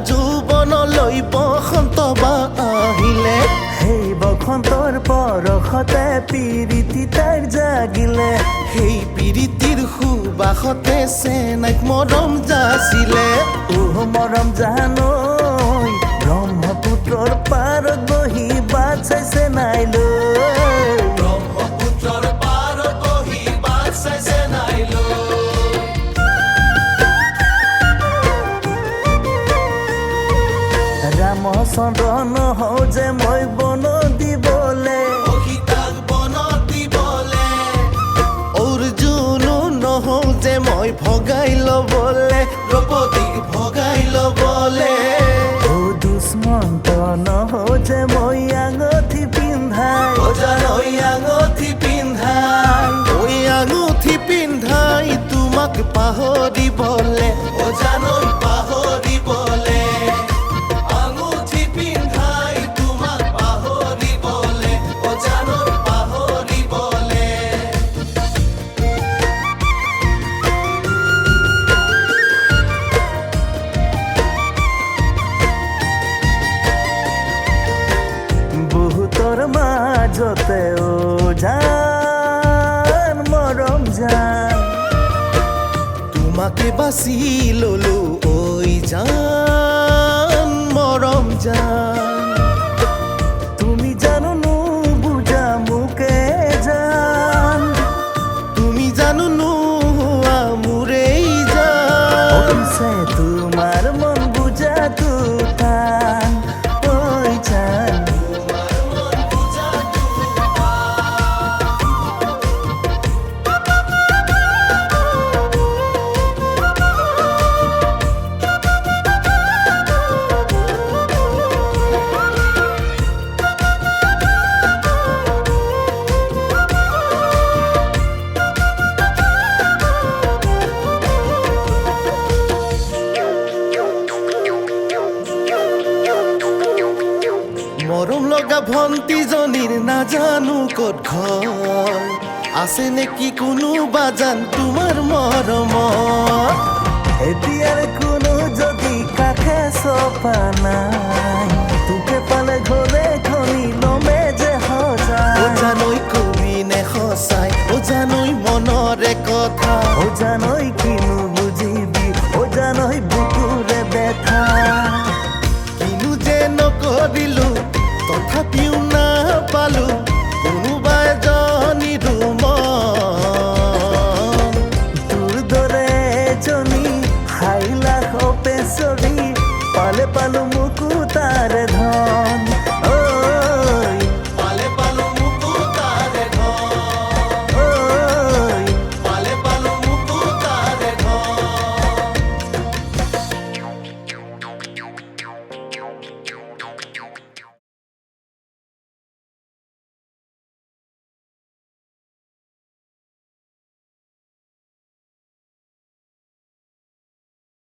যৌৱনলৈ বসন্ত বা আহিলে, সেই বসন্তৰ পৰশতে প্ৰীতি তাইৰ জাগিলে, সেই প্ৰীতিৰ সুবাসতে চেনাইক মৰম যাচিলে। মৰম জানৈ ব্ৰহ্মপুত্ৰৰ পাৰত বহি বাট চাইছে নাইলৈ, ব্ৰহ্মপুত্ৰৰ পাৰত বহি বাট চাইছে নাইলৈ। ৰামচন্দ্ৰ নহওঁ যে মই বন দিবলে, সীতাক বনত দিবলে, অৰ্জুনো নহওঁ যে মই ভগাই ল'বলে, দ্ৰৌপদীক ভগাই ল'বলে। দুষ্মন্ত নহওঁ যে মই আঙঠি পিন্ধাই, জানৈ আঙঠি পিন্ধাই, ঐ আঙঠি পিন্ধাই তোমাক পাহৰিবলে, জানৈ পাহৰিবলে। আঙঠি পিন্ধাই তোমাক পাহৰিবলে, জানৈ পাহৰিবলে। বহুতৰ মাজতে জান মৰম জান, তোমাকে বাছি ললো ঐ জান মৰম জান। তুমি জানো নুবুজা মোকে জান, তুমি জানো নোহোৱা মোৰেই জান। পিছে তোমাৰ মন বুজাটো টান, ঐ জান। মৰম লগা ভণ্টিজনীৰ নাজানো ক'ত ঘৰ, আছে নেকি কোনোবা জান তোমাৰ মৰমত। এতিয়াৰ কোনো যদি কাষে চপা নাই, তোকে পালে ঘৰে খনি লমে যে সজাই, জানৈ কবি নে সঁচাই, জানৈ মনৰে কথা, জানৈ কিনো